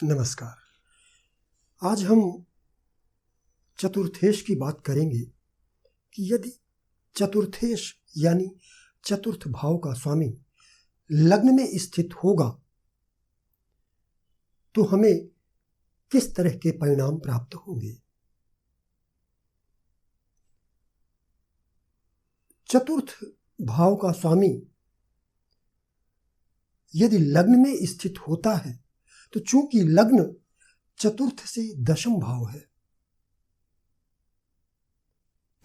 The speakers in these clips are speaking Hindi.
नमस्कार। आज हम चतुर्थेश की बात करेंगे कि यदि चतुर्थेश यानी चतुर्थ भाव का स्वामी लग्न में स्थित होगा तो हमें किस तरह के परिणाम प्राप्त होंगे। चतुर्थ भाव का स्वामी यदि लग्न में स्थित होता है तो चूंकि लग्न चतुर्थ से दशम भाव है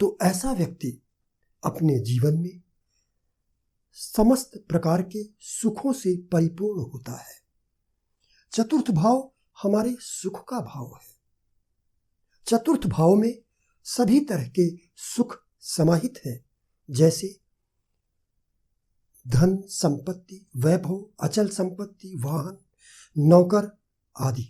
तो ऐसा व्यक्ति अपने जीवन में समस्त प्रकार के सुखों से परिपूर्ण होता है। चतुर्थ भाव हमारे सुख का भाव है। चतुर्थ भाव में सभी तरह के सुख समाहित हैं, जैसे धन, संपत्ति, वैभव, अचल संपत्ति, वाहन, नौकर आदि।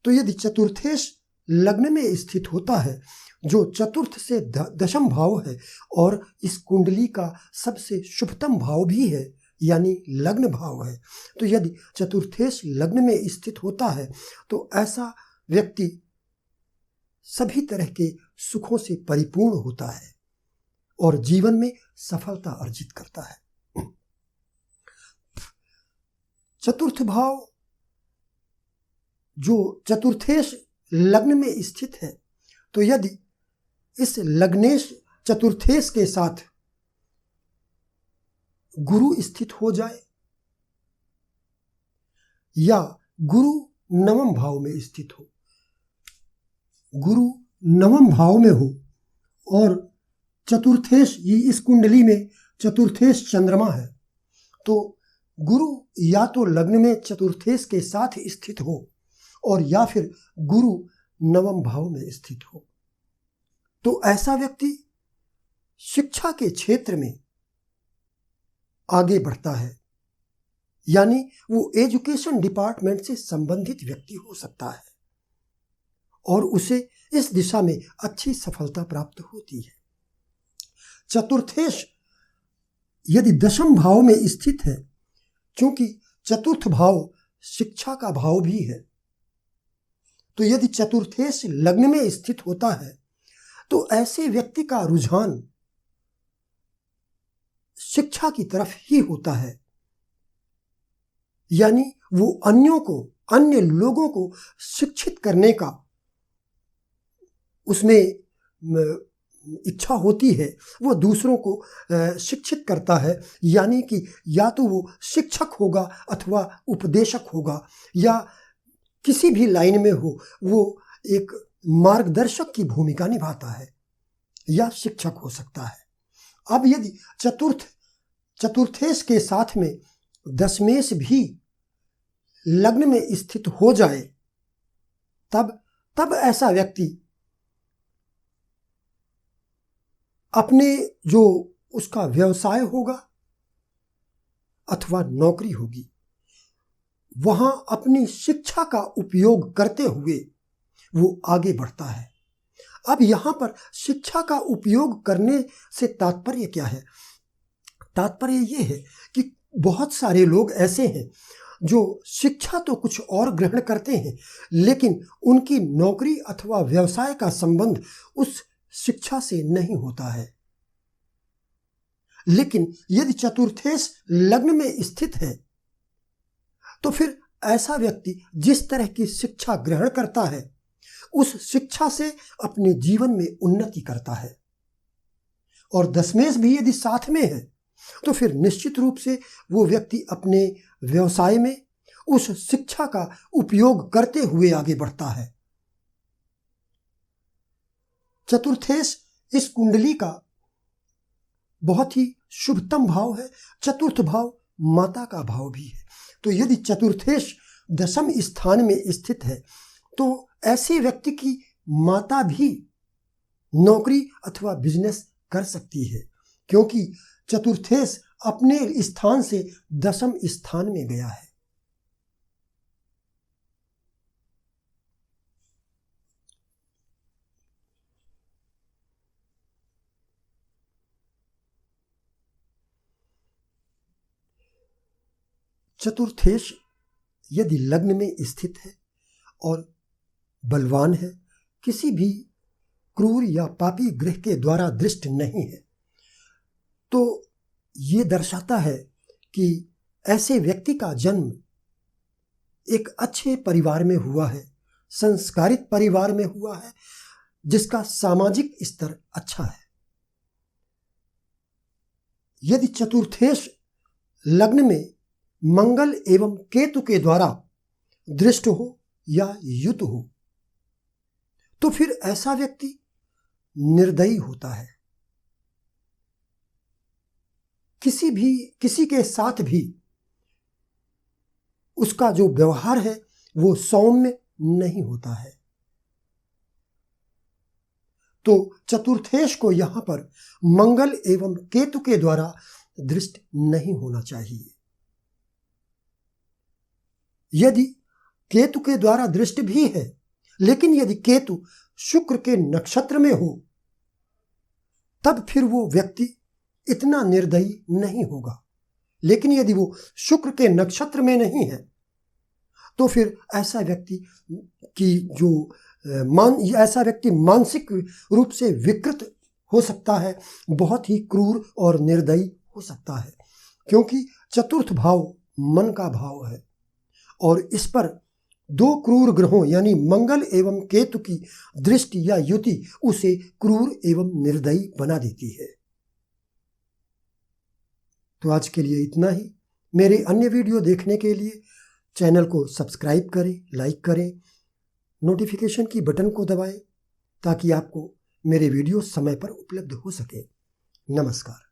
तो यदि चतुर्थेश लग्न में स्थित होता है जो चतुर्थ से दशम भाव है और इस कुंडली का सबसे शुभतम भाव भी है यानी लग्न भाव है, तो यदि चतुर्थेश लग्न में स्थित होता है तो ऐसा व्यक्ति सभी तरह के सुखों से परिपूर्ण होता है और जीवन में सफलता अर्जित करता है। चतुर्थ भाव जो चतुर्थेश लग्न में स्थित है तो यदि इस लग्नेश चतुर्थेश के साथ गुरु स्थित हो जाए या गुरु नवम भाव में स्थित हो, गुरु नवम भाव में हो और चतुर्थेश ये इस कुंडली में चतुर्थेश चंद्रमा है, तो गुरु या तो लग्न में चतुर्थेश के साथ स्थित हो और या फिर गुरु नवम भाव में स्थित हो, तो ऐसा व्यक्ति शिक्षा के क्षेत्र में आगे बढ़ता है, यानी वो एजुकेशन डिपार्टमेंट से संबंधित व्यक्ति हो सकता है और उसे इस दिशा में अच्छी सफलता प्राप्त होती है। चतुर्थेश यदि दशम भाव में स्थित है, क्योंकि चतुर्थ भाव शिक्षा का भाव भी है, तो यदि चतुर्थेश लग्न में स्थित होता है तो ऐसे व्यक्ति का रुझान शिक्षा की तरफ ही होता है, यानी वो अन्य लोगों को शिक्षित करने का उसमें इच्छा होती है, वो दूसरों को शिक्षित करता है, यानी कि या तो वो शिक्षक होगा अथवा उपदेशक होगा या किसी भी लाइन में हो वो एक मार्गदर्शक की भूमिका निभाता है या शिक्षक हो सकता है। अब यदि चतुर्थेश के साथ में दशमेश भी लग्न में स्थित हो जाए तब ऐसा व्यक्ति अपने जो उसका व्यवसाय होगा अथवा नौकरी होगी वहां अपनी शिक्षा का उपयोग करते हुए वो आगे बढ़ता है। अब यहां पर शिक्षा का उपयोग करने से तात्पर्य क्या है? तात्पर्य ये है कि बहुत सारे लोग ऐसे हैं जो शिक्षा तो कुछ और ग्रहण करते हैं लेकिन उनकी नौकरी अथवा व्यवसाय का संबंध उस शिक्षा से नहीं होता है। लेकिन यदि चतुर्थेश लग्न में स्थित है तो फिर ऐसा व्यक्ति जिस तरह की शिक्षा ग्रहण करता है उस शिक्षा से अपने जीवन में उन्नति करता है और दशमेश भी यदि साथ में है तो फिर निश्चित रूप से वो व्यक्ति अपने व्यवसाय में उस शिक्षा का उपयोग करते हुए आगे बढ़ता है। चतुर्थेश इस कुंडली का बहुत ही शुभतम भाव है। चतुर्थ भाव माता का भाव भी है, तो यदि चतुर्थेश दशम स्थान में स्थित है तो ऐसे व्यक्ति की माता भी नौकरी अथवा बिजनेस कर सकती है, क्योंकि चतुर्थेश अपने स्थान से दशम स्थान में गया है। चतुर्थेश यदि लग्न में स्थित है और बलवान है, किसी भी क्रूर या पापी ग्रह के द्वारा दृष्ट नहीं है, तो ये दर्शाता है कि ऐसे व्यक्ति का जन्म एक अच्छे परिवार में हुआ है, संस्कारित परिवार में हुआ है, जिसका सामाजिक स्तर अच्छा है। यदि चतुर्थेश लग्न में मंगल एवं केतु के द्वारा दृष्ट हो या युत हो, तो फिर ऐसा व्यक्ति निर्दयी होता है। किसी के साथ भी उसका जो व्यवहार है वो सौम्य नहीं होता है। तो चतुर्थेश को यहां पर मंगल एवं केतु के द्वारा दृष्ट नहीं होना चाहिए। यदि केतु के द्वारा दृष्ट भी है, लेकिन यदि केतु शुक्र के नक्षत्र में हो, तब फिर वो व्यक्ति इतना निर्दयी नहीं होगा। लेकिन यदि वो शुक्र के नक्षत्र में नहीं है, तो फिर ऐसा व्यक्ति ऐसा व्यक्ति मानसिक रूप से विकृत हो सकता है, बहुत ही क्रूर और निर्दयी हो सकता है, क्योंकि चतुर्थ भाव मन का भाव है और इस पर दो क्रूर ग्रहों यानी मंगल एवं केतु की दृष्टि या युति उसे क्रूर एवं निर्दयी बना देती है। तो आज के लिए इतना ही। मेरे अन्य वीडियो देखने के लिए चैनल को सब्सक्राइब करें, लाइक करें, नोटिफिकेशन की बटन को दबाएं ताकि आपको मेरे वीडियो समय पर उपलब्ध हो सके। नमस्कार।